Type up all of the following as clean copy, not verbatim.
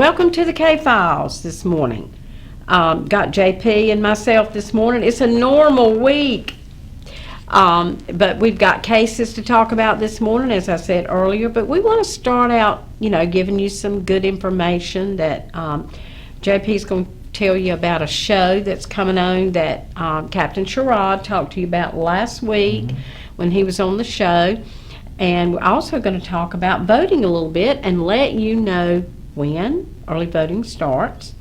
Welcome to the K-Files this morning. Got JP and myself this morning. It's a normal week, but we've got cases to talk about this morning, as I said earlier. But we want to start out, giving you some good information that JP's going to tell you about a show that's coming on that Captain Sherrod talked to you about last week when he was on the show. And we're also going to talk about voting a little bit and let you know when early voting starts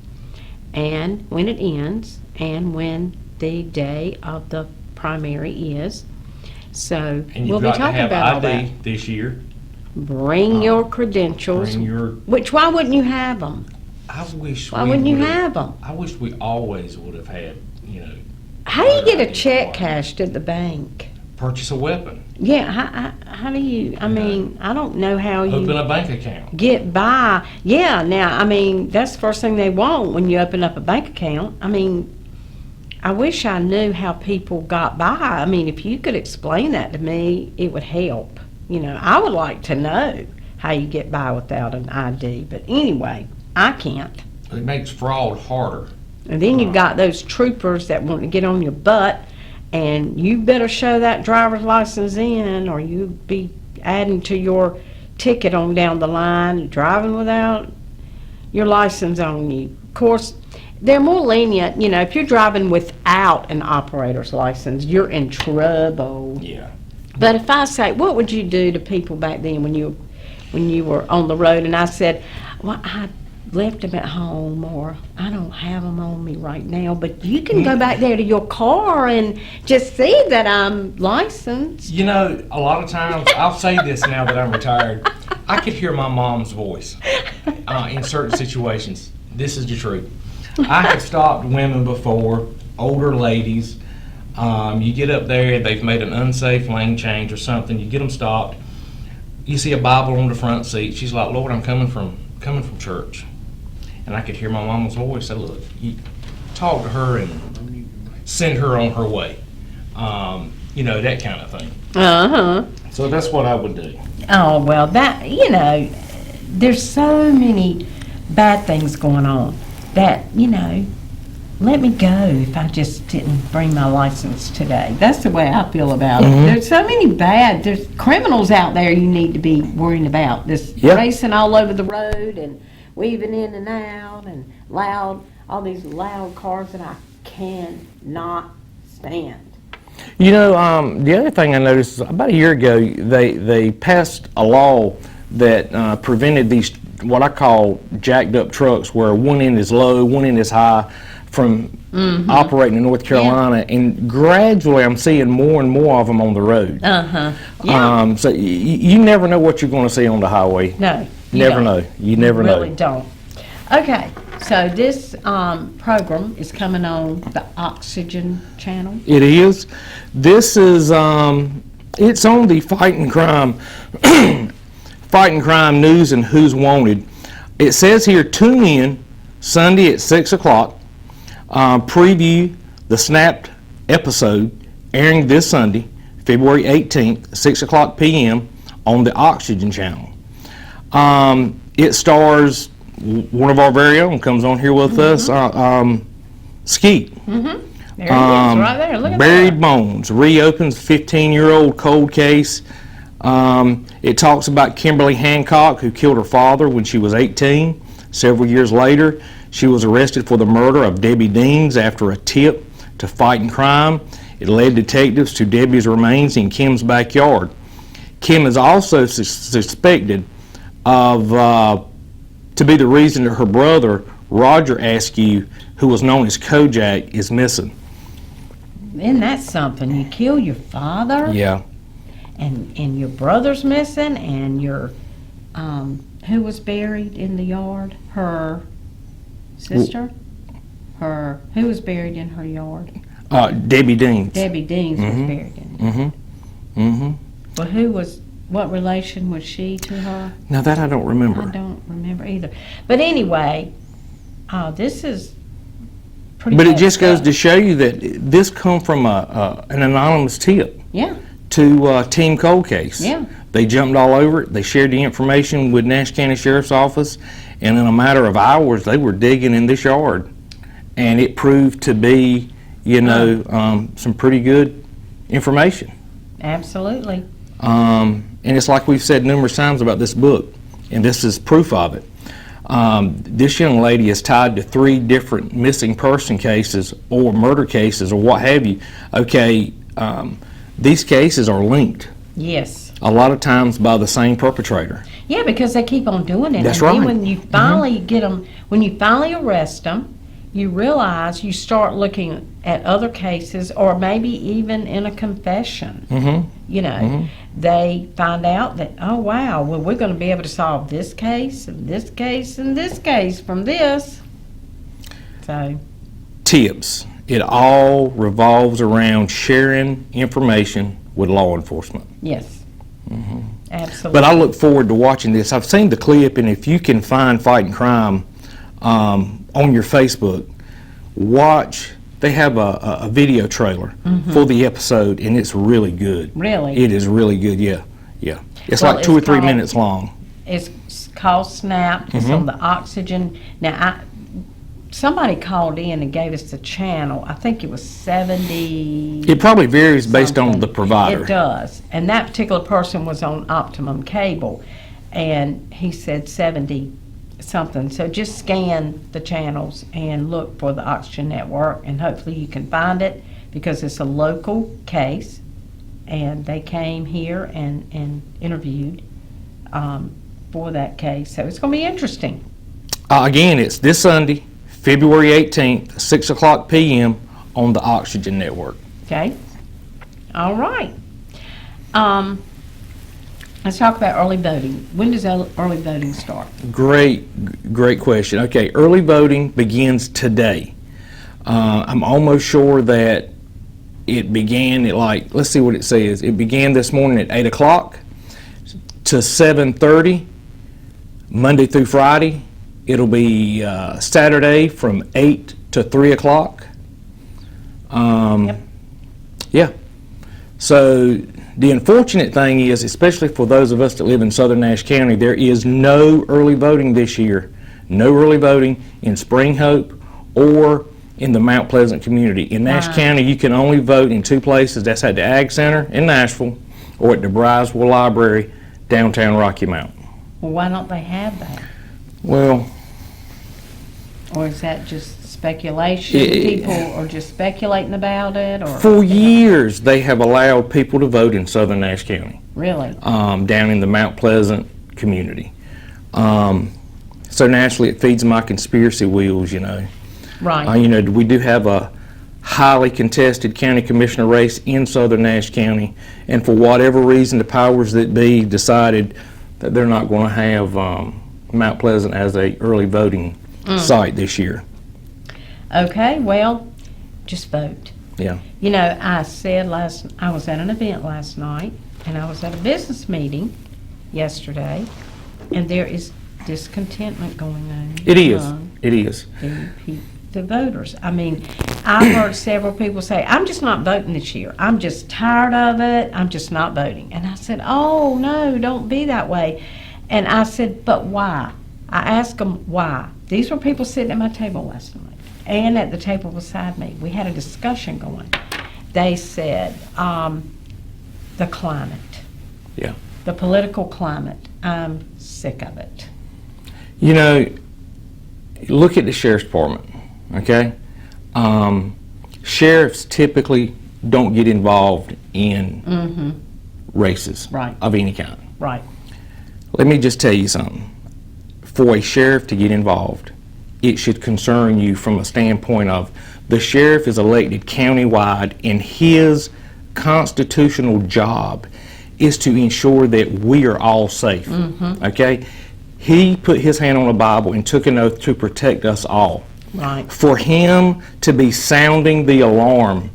and when it ends and when the day of the primary is. So we'll be talking about all that. ID this year. Bring your credentials. Why wouldn't you have them? I wish. Why wouldn't you have them? I wish we always would have had, How do you get a check cashed at the bank? Purchase a weapon. Yeah, how do you, I don't know how you open a bank account. Get by. Yeah, now, that's the first thing they want when you open up a bank account. I wish I knew how people got by. If you could explain that to me, it would help. I would like to know how you get by without an ID. But anyway, I can't. It makes fraud harder. And then you've got those troopers that want to get on your butt, and you better show that driver's license in, or you'll be adding to your ticket on down the line, driving without your license on you. Of course, they're more lenient. If you're driving without an operator's license, you're in trouble. Yeah. But if I say, what would you do to people back then when you were on the road, and I said, well, I left them at home, or I don't have them on me right now, but you can go back there to your car and just see that I'm licensed. A lot of times, I'll say this now that I'm retired, I could hear my mom's voice in certain situations. This is the truth. I have stopped women before, older ladies. You get up there, they've made an unsafe lane change or something, you get them stopped, you see a Bible on the front seat, she's like, Lord, I'm coming from church. And I could hear my mama's voice say, look, you talk to her and send her on her way. That kind of thing. Uh-huh. So that's what I would do. Oh, well, there's so many bad things going on that, let me go if I just didn't bring my license today. That's the way I feel about it. There's so many there's criminals out there you need to be worrying about. This racing all over the road and weaving in and out and all these loud cars that I cannot stand. The other thing I noticed is about a year ago, they passed a law that prevented these, what I call jacked up trucks, where one end is low, one end is high, from operating in North Carolina, and gradually I'm seeing more and more of them on the road. Yeah. So you never know what you're going to see on the highway. No. You never know. You never know. Really don't. Okay, so this program is coming on the Oxygen channel. It is. This is it's on the Fighting Crime News and Who's Wanted. It says here, tune in Sunday at 6 o'clock. Preview the snapped episode airing this Sunday, February 18th, 6 o'clock p.m. on the Oxygen channel. It stars one of our very own, comes on here with us, Skeet. There he is, right there. Look at Buried that. Bones reopens 15-year-old cold case. It talks about Kimberly Hancock, who killed her father when she was 18. Several years later, she was arrested for the murder of Debbie Deans after a tip to Fighting Crime. It led detectives to Debbie's remains in Kim's backyard. Kim is also suspected of to be the reason that her brother, Roger Askew, who was known as Kojak, is missing. Isn't that something? You kill your father? Yeah. And your brother's missing, and your who was buried in the yard? Her sister? Who was buried in her yard? Debbie Deans. Debbie Deans was buried in it. Well, what relation was she to her? Now that I don't remember. I don't remember either. But anyway, this is pretty But it bad just goes stuff. to show you that this come from an anonymous tip. Yeah. To Team Cold Case. Yeah. They jumped all over it. They shared the information with Nash County Sheriff's Office, And in a matter of hours, they were digging in this yard. And it proved to be, some pretty good information. Absolutely. And it's like we've said numerous times about this book, and this is proof of it. This young lady is tied to 3 different missing person cases or murder cases or what have you. Okay, these cases are linked. Yes. A lot of times by the same perpetrator. Yeah, because they keep on doing it. That's and right. Then when you finally get them, when you finally arrest them, you realize you start looking at other cases, or maybe even in a confession. They find out that, oh wow, well, we're going to be able to solve this case and this case and this case from this. So Tips. It all revolves around sharing information with law enforcement. yes, absolutely. But I look forward to watching this. I've seen the clip, and if you can find Fighting Crime on your Facebook, watch. They have a video trailer for the episode, and it's really good. Really? It is really good, yeah. It's Well, like 2 or it's 3 called- minutes long. It's called Snapped. It's on the Oxygen. Now, somebody called in and gave us the channel. I think it was 70. It probably varies based on something. the provider. It does. And that particular person was on Optimum Cable, and he said 70 something. So just scan the channels and look for the Oxygen Network, and hopefully you can find it, because it's a local case, and they came here and interviewed for that case. So it's going to be interesting. Again, it's this Sunday, February 18th, 6 o'clock p.m. on the Oxygen Network. Okay? All right. Let's talk about early voting. When does early voting start? Great question. Okay, early voting begins today. I'm almost sure that it began at let's see what it says. It began this morning at 8 o'clock to 7:30, Monday through Friday. It'll be Saturday from 8 to 3 o'clock. Yep. Yeah. So the unfortunate thing is, especially for those of us that live in Southern Nash County, there is no early voting this year. No early voting in Spring Hope or in the Mount Pleasant community. In Nash County, you can only vote in 2 places. That's at the Ag Center in Nashville or at the Briswell Library, downtown Rocky Mount. Well, why don't they have that? Well, Or is that just speculation? People are just speculating about it? Or for years, they have allowed people to vote in Southern Nash County. Really? Down in the Mount Pleasant community. So naturally, it feeds my conspiracy wheels, Right. We do have a highly contested county commissioner race in Southern Nash County, and for whatever reason, the powers that be decided that they're not going to have Mount Pleasant as a early voting site this year. Okay, well, just vote. Yeah. I said I was at an event last night, and I was at a business meeting yesterday, and there is discontentment going on. It is. among It is. the voters. I mean, I've heard several people say, I'm just not voting this year. I'm just tired of it. I'm just not voting. And I said, oh, no, don't be that way. And I said, but why? I asked them why. These were people sitting at my table last night and at the table beside me. We had a discussion going. They said, the climate. Yeah. The political climate. I'm sick of it. Look at the sheriff's department, okay? Sheriffs typically don't get involved in races Right. of any kind. Right. Let me just tell you something. For a sheriff to get involved, it should concern you from a standpoint of the sheriff is elected countywide, and his constitutional job is to ensure that we are all safe, okay? He put his hand on the Bible and took an oath to protect us all. Right. For him to be sounding the alarm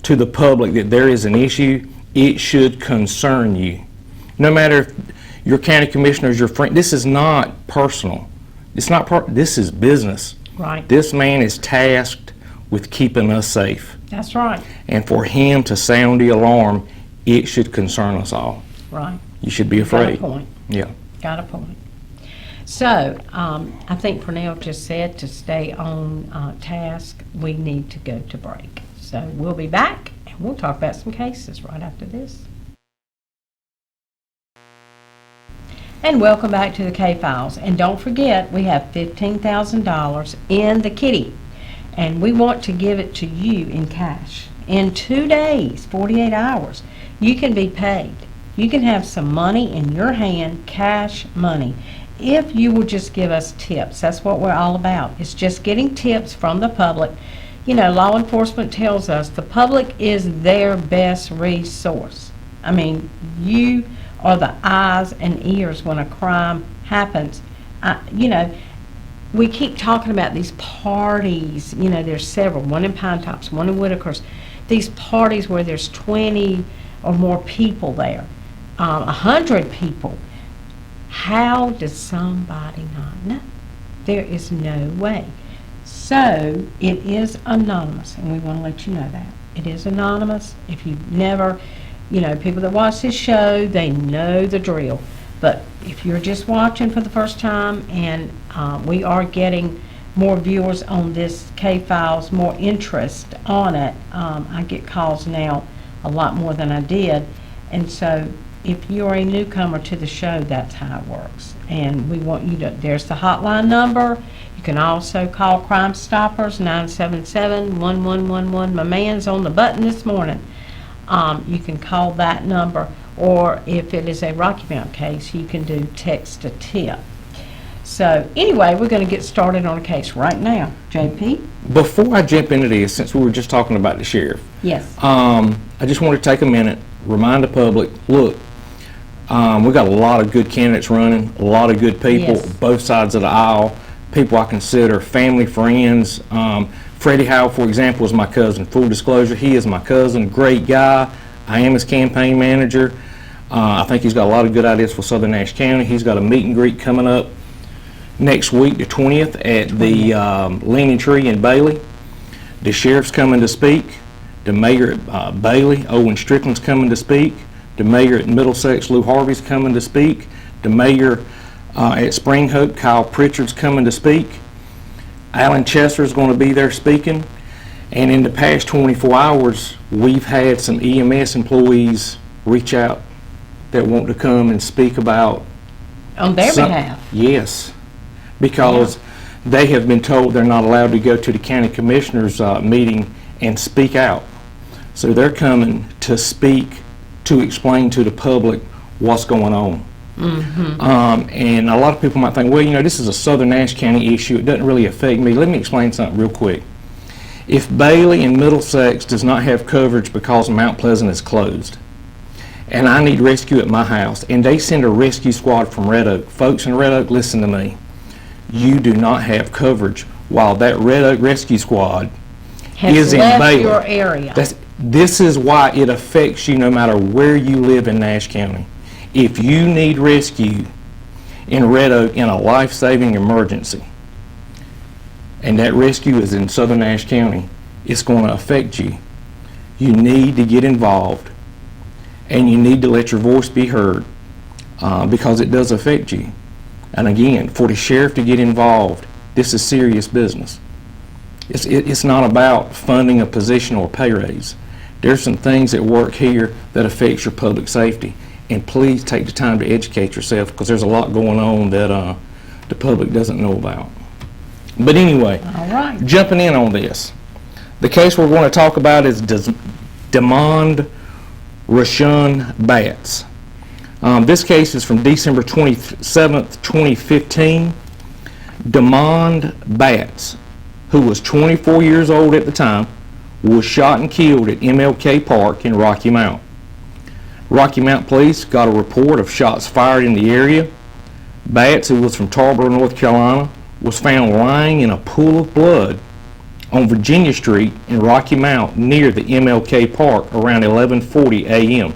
to the public that there is an issue, it should concern you. No matter if your county commissioner is your friend, this is not personal. It's not this is business. Right. This man is tasked with keeping us safe. That's right. And for him to sound the alarm, it should concern us all. Right. You should be Got a afraid. point. Yeah. Got a point. So, I think Purnell just said to stay on task, we need to go to break. So we'll be back, and we'll talk about some cases right after this. And welcome back to the K-Files. And don't forget, we have $15,000 in the kitty, and we want to give it to you in cash. In 2 days, 48 hours, you can be paid. You can have some money in your hand, cash money, if you will just give us tips. That's what we're all about. It's just getting tips from the public. You know, law enforcement tells us the public is their best resource. I mean, you are the eyes and ears when a crime happens. You know, we keep talking about these parties. You know, there's several, one in Pine Tops, one in Whitaker's. These parties where there's 20 or more people there, 100 people. How does somebody not know? There is no way. So it is anonymous, and we want to let you know that. It is anonymous. If you've never, you know, people that watch this show, they know the drill. But if you're just watching for the first time, and we are getting more viewers on this K-Files, more interest on it, I get calls now a lot more than I did. And so if you're a newcomer to the show, that's how it works. And we want you to, there's the hotline number. You can also call Crime Stoppers, 977-1111. My man's on the button this morning. You can call that number, or if it is a Rocky Mount case, you can do text to tip. So anyway, we're going to get started on a case right now. JP? Before I jump into this, since we were just talking about the sheriff, Yes. I just want to take a minute, remind the public, look, we got a lot of good candidates running, a lot of good people, Yes. both sides of the aisle, people I consider family, friends. Freddie Howe, for example, is my cousin. Full disclosure, he is my cousin, great guy. I am his campaign manager. I think he's got a lot of good ideas for Southern Nash County. He's got a meet and greet coming up next week, the 20th, at the Leaning Tree in Bailey. The sheriff's coming to speak. The mayor at Bailey, Owen Strickland's coming to speak. The mayor at Middlesex, Lou Harvey's coming to speak. The mayor at Spring Hope, Kyle Pritchard's coming to speak. Alan Chester's going to be there speaking. And in the past 24 hours, we've had some EMS employees reach out that want to come and speak about. On their behalf. Yes, because they have been told they're not allowed to go to the county commissioners meeting and speak out. So they're coming to speak, to explain to the public what's going on. And a lot of people might think, well, you know, this is a Southern Nash County issue. It doesn't really affect me. Let me explain something real quick. If Bailey and Middlesex does not have coverage because Mount Pleasant is closed, and I need rescue at my house, and they send a rescue squad from Red Oak, folks in Red Oak, listen to me. You do not have coverage while that Red Oak rescue squad is in left Bailey. your area. This is why it affects you no matter where you live in Nash County. If you need rescue in Red Oak in a life-saving emergency, and that rescue is in Southern Nash County, it's going to affect you. You need to get involved, and you need to let your voice be heard, because it does affect you. And again, for the sheriff to get involved, this is serious business. It's not about funding a position or a pay raise. There's some things at work here that affects your public safety. And please take the time to educate yourself, because there's a lot going on that the public doesn't know about. But anyway, All right. jumping in on this, the case we're going to talk about is Demond Rashawn Batts. This case is from December 27th, 2015. Demond Batts, who was 24 years old at the time, was shot and killed at MLK Park in Rocky Mount. Rocky Mount Police got a report of shots fired in the area. Batts, who was from Tarboro, North Carolina, was found lying in a pool of blood on Virginia Street in Rocky Mount near the MLK Park around 11:40 a.m.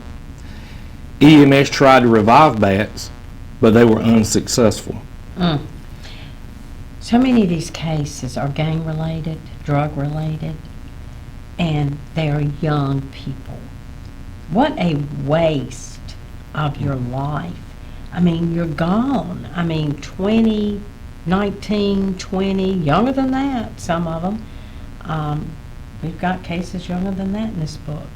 EMS tried to revive Batts, but they were unsuccessful. So many of these cases are gang-related, drug-related, and they are young people. What a waste of your life. I mean, you're gone. I mean, 20, 19, 20, younger than that, some of them. We've got cases younger than that in this book.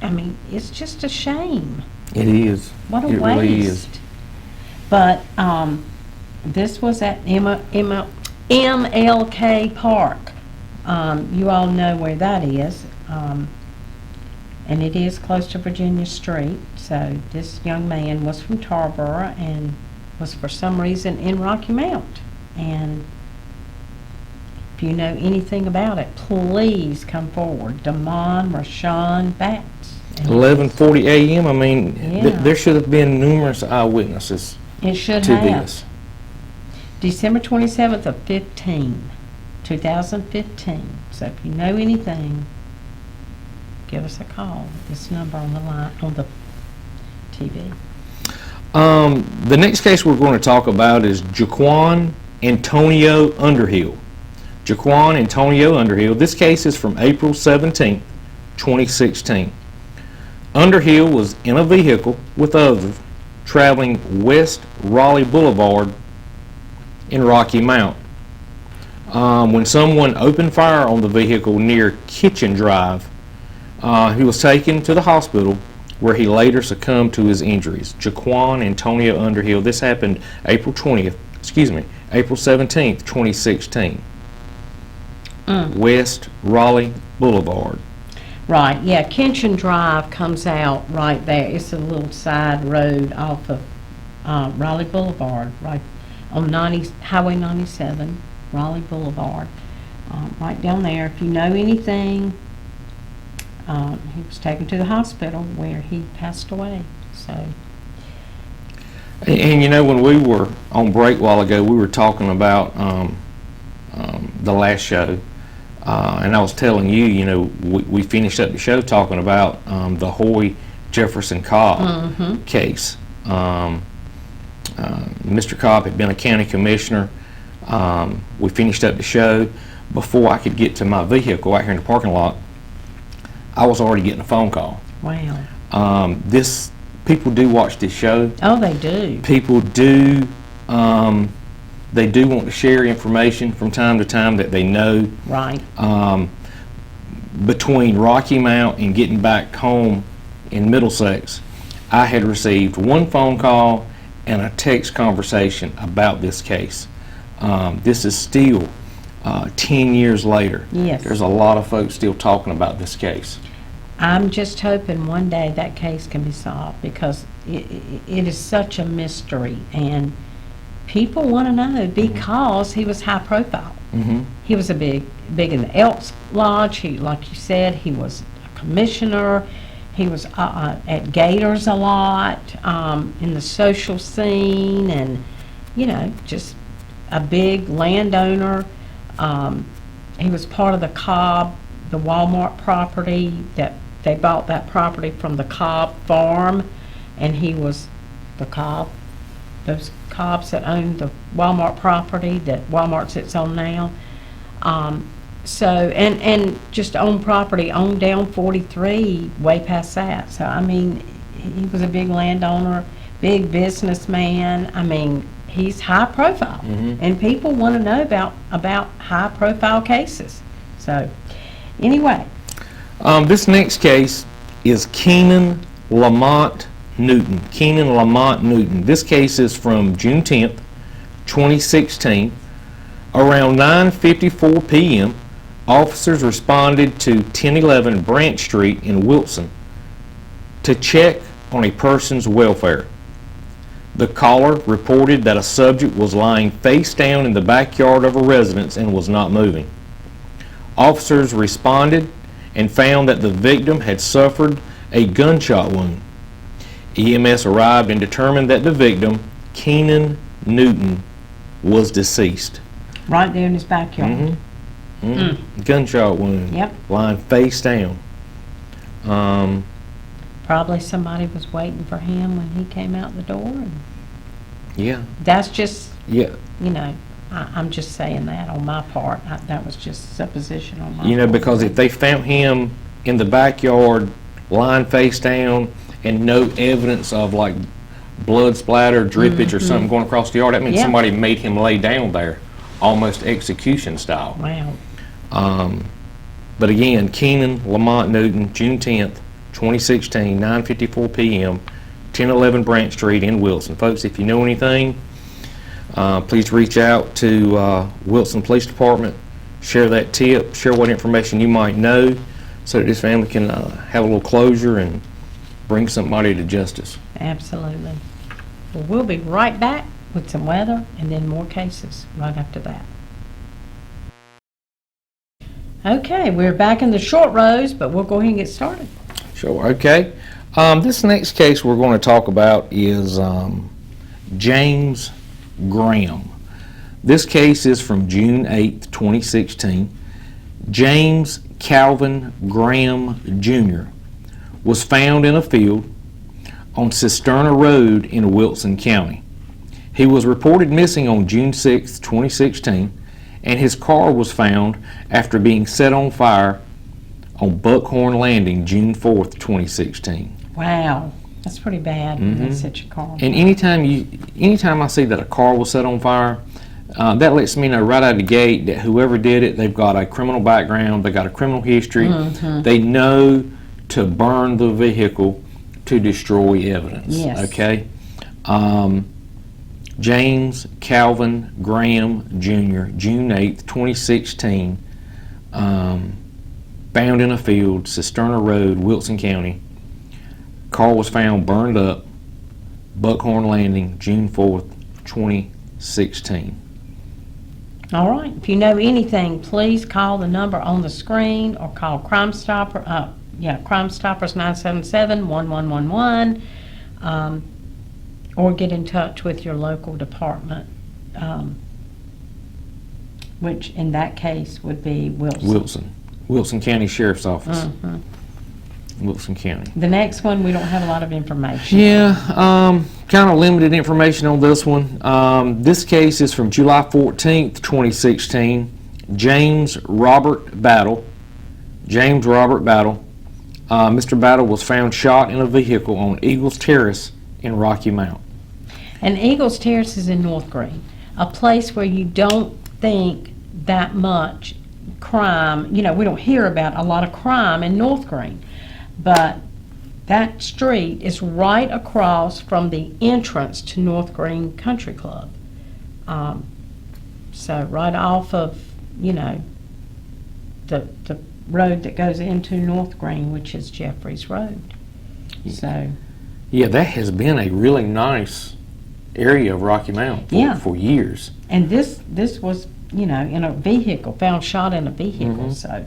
I mean, it's just a shame. It is. What a It waste. really is. But this was at MLK Park. You all know where that is. And it is close to Virginia Street. So this young man was from Tarboro and was for some reason in Rocky Mount. And if you know anything about it, please come forward. Damon Rashawn Batts. And 11:40 a.m. I mean, Yeah. there should have been numerous eyewitnesses it should to have. this. December 27th of 2015. So if you know anything, give us a call. This number on the line, on the TV. The next case we're going to talk about is Jaquan Antonio Underhill. Jaquan Antonio Underhill. This case is from April 17th, 2016. Underhill was in a vehicle with others traveling West Raleigh Boulevard in Rocky Mount when someone opened fire on the vehicle near Kitchen Drive. He was taken to the hospital where he later succumbed to his injuries. Jaquan Antonio Underhill. This happened April 17th, 2016. West Raleigh Boulevard. Right, yeah, Kitchen Drive comes out right there. It's a little side road off of Raleigh Boulevard, right on Highway 97, Raleigh Boulevard, right down there. If you know anything, he was taken to the hospital where he passed away. So, And you know, when we were on break a while ago, we were talking about the last show, and I was telling you, you know, we finished up the show talking about the Hoy Jefferson Cobb case. Mr. Cobb had been a county commissioner. We finished up the show. Before I could get to my vehicle out here in the parking lot, I was already getting a phone call. wow. People do watch this show. Oh, they do. People do, they do want to share information from time to time that they know. Right. Between Rocky Mount and getting back home in Middlesex, I had received one phone call and a text conversation about this case. This is still 10 years later. Yes. There's a lot of folks still talking about this case. I'm just hoping one day that case can be solved because it is such a mystery and people want to know because he was high profile. He was big in the Elks Lodge. He, like you said, he was a commissioner. He was at Gators a lot, in the social scene, and you know, just a big landowner. He was part of the Walmart property that they bought that property from the Cobb farm, and he was the Cobb, those Cobbs that owned the Walmart property that Walmart sits on now. So, and just owned property on down 43, way past that. So, I mean, he was a big landowner, big businessman. I mean, he's high profile, and people want to know about high profile cases. So, anyway. This next case is Keenan Lamont Newton. Keenan Lamont Newton. This case is from June 10th, 2016. Around 9:54 p.m., officers responded to 1011 Branch Street in Wilson to check on a person's welfare. The caller reported that a subject was lying face down in the backyard of a residence and was not moving. Officers responded and found that the victim had suffered a gunshot wound. EMS arrived and determined that the victim, Keenan Newton, was deceased. Right there in his backyard. Gunshot wound. Yep. Lying face down. Probably somebody was waiting for him when he came out the door. And Yeah. that's just, Yeah. you know, I'm just saying that on my part. That was just supposition on my part. You know, because if they found him in the backyard lying face down and no evidence of like blood splatter, drippage, or something going across the yard, that means Yeah. somebody made him lay down there, almost execution style. Wow. But again, Keenan Lamont Newton, June 10th, 2016, 9:54 p.m., 1011 Branch Street in Wilson. Folks, if you know anything, please reach out to Wilson Police Department, share that tip, share what information you might know, so that this family can have a little closure and bring somebody to justice. Absolutely. Well, we'll be right back with some weather and then more cases right after that. Okay, we're back in the short rows, but we'll go ahead and get started. Sure, okay. This next case we're going to talk about is James Graham. This case is from June 8th, 2016. James Calvin Graham Jr. was found in a field on Cisterna Road in Wilson County. He was reported missing on June 6th, 2016, and his car was found after being set on fire on Buckhorn Landing, June 4th, 2016. Wow, that's pretty bad when they set your car on And fire. anytime I see that a car was set on fire, that lets me know right out of the gate that whoever did it, they've got a criminal background, they've got a criminal history, they know to burn the vehicle to destroy evidence. Yes. Okay? James Calvin Graham Jr., June 8th, 2016, found in a field, Cisterna Road, Wilson County. Car was found burned up, Buckhorn Landing, June 4th, 2016. All right, if you know anything, please call the number on the screen or call Crime Stopper, Crime Stoppers 977-1111, or get in touch with your local department, which in that case would be Wilson. Wilson County Sheriff's Office. Wilson County. The next one, we don't have a lot of information. Yeah, kind of limited information on this one. This case is from July 14th, 2016. James Robert Battle. Mr. Battle was found shot in a vehicle on Eagles Terrace in Rocky Mount. And Eagles Terrace is in North Green, a place where you don't think that much crime, we don't hear about a lot of crime in North Green. But that street is right across from the entrance to North Green Country Club. So right off of, the road that goes into North Green, which is Jeffries Road. So, Yeah, that has been a really nice area of Rocky Mount for years. and this was, in a vehicle, found shot in a vehicle, so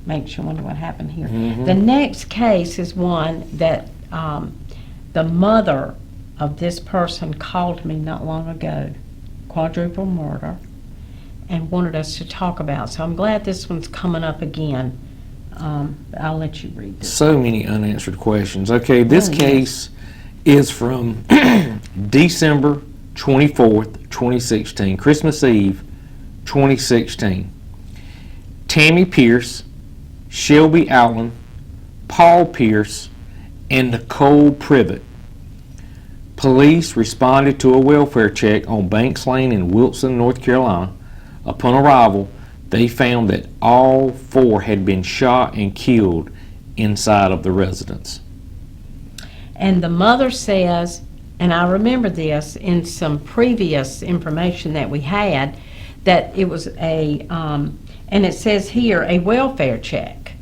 makes you wonder what happened here. The next case is one that the mother of this person called me not long ago, quadruple murder, and wanted us to talk about. So I'm glad this one's coming up again. I'll let you read this. So many unanswered questions. Okay, this case is from December 24th, 2016, Christmas Eve, 2016. Tammy Pierce, Shelby Allen, Paul Pierce, and Nicole Privet. Police responded to a welfare check on Banks Lane in Wilson, North Carolina. Upon arrival, they found that all four had been shot and killed inside of the residence. And the mother says, and I remember this in some previous information that we had, that it was and it says here, a welfare check.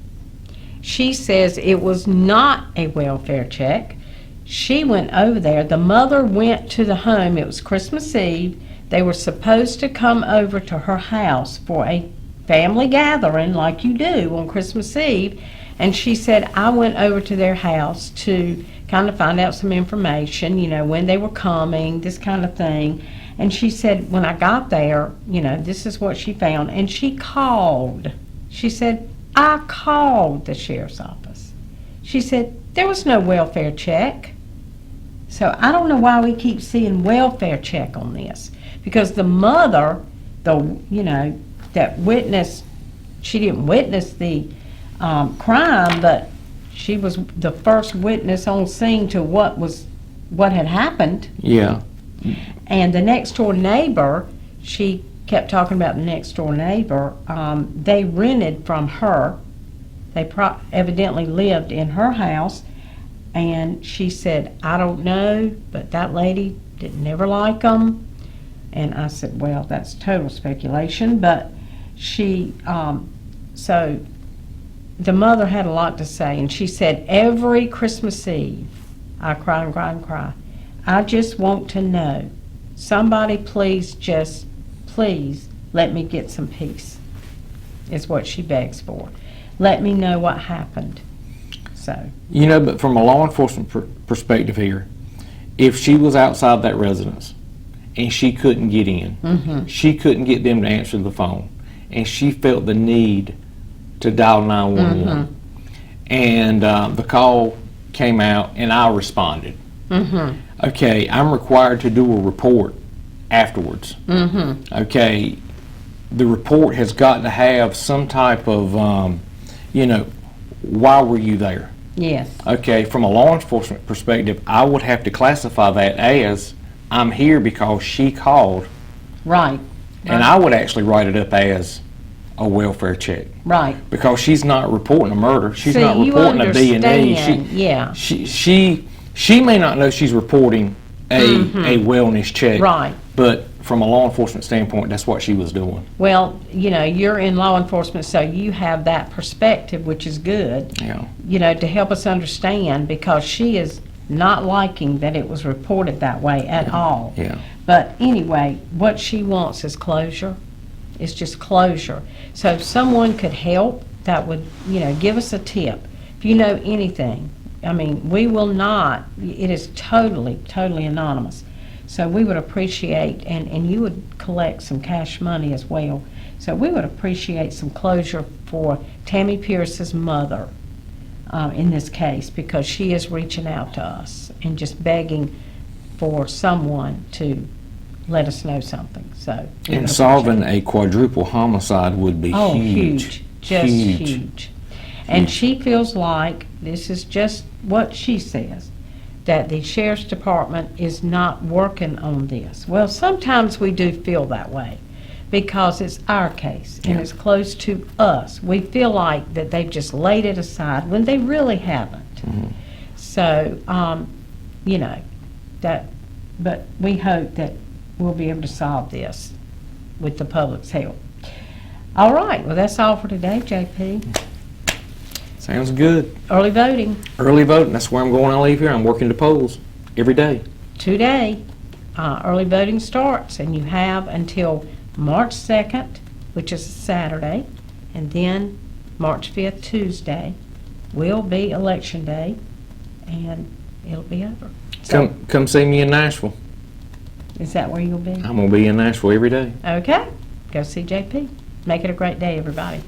She says it was not a welfare check. She went over there. The mother went to the home. It was Christmas Eve. They were supposed to come over to her house for a family gathering like you do on Christmas Eve. And she said, I went over to their house to kind of find out some information, when they were coming, this kind of thing. And she said, when I got there, this is what she found. And she called. She said, I called the sheriff's office. She said, there was no welfare check. So I don't know why we keep seeing welfare check on this. Because the mother, that witnessed, she didn't witness the crime, but she was the first witness on scene to what was what had happened. Yeah. And the next door neighbor, she kept talking about the next door neighbor. They rented from her. They evidently lived in her house. And she said, I don't know, but that lady did never like them. And I said, well, that's total speculation. But she, so the mother had a lot to say. And she said, every Christmas Eve, I cry and cry and cry. I just want to know. Somebody please let me get some peace, is what she begs for. Let me know what happened. So. You know, but from a law enforcement perspective here, if she was outside that residence and she couldn't get in, she couldn't get them to answer the phone, and she felt the need to dial 911, and the call came out and I responded. Okay, I'm required to do a report afterwards. Okay, the report has got to have some type of, you know, why were you there? Yes. Okay, from a law enforcement perspective, I would have to classify that as I'm here because she called. Right. And I would actually write it up as a welfare check. Right. Because she's not reporting a murder. She's See, not you reporting a D&D. understand, yeah. She may not know she's reporting a wellness check. Right. But from a law enforcement standpoint, that's what she was doing. Well, you know, you're in law enforcement, so you have that perspective, which is good. Yeah. You know, to help us understand, because she is not liking that it was reported that way at all. Yeah. But anyway, what she wants is closure. It's just closure. So if someone could help, that would, you know, give us a tip. If you know anything, I mean, we will not, it is totally, totally anonymous. So we would appreciate, and you would collect some cash money as well. So we would appreciate some closure for Tammy Pierce's mother in this case, because she is reaching out to us and just begging for someone to let us know something. So we And would solving appreciate a quadruple homicide would be it. huge. Just huge. And she feels like, this is just what she says, that the sheriff's department is not working on this. Well, sometimes we do feel that way because it's our case and it's close to us. We feel like that they've just laid it aside when they really haven't. So, you know, but we hope that we'll be able to solve this with the public's help. All right, well, that's all for today, JP. Sounds good. Early voting Early voting, that's where I'm going. I leave here. I'm working the polls every day. today. Early voting starts, and you have until March 2nd, which is a Saturday, and then March 5th, Tuesday, will be Election Day, and it'll be over. So, Come see me in Nashville. is that where you'll be? I'm going to be in Nashville every day. Okay, go see JP. Make it a great day, everybody.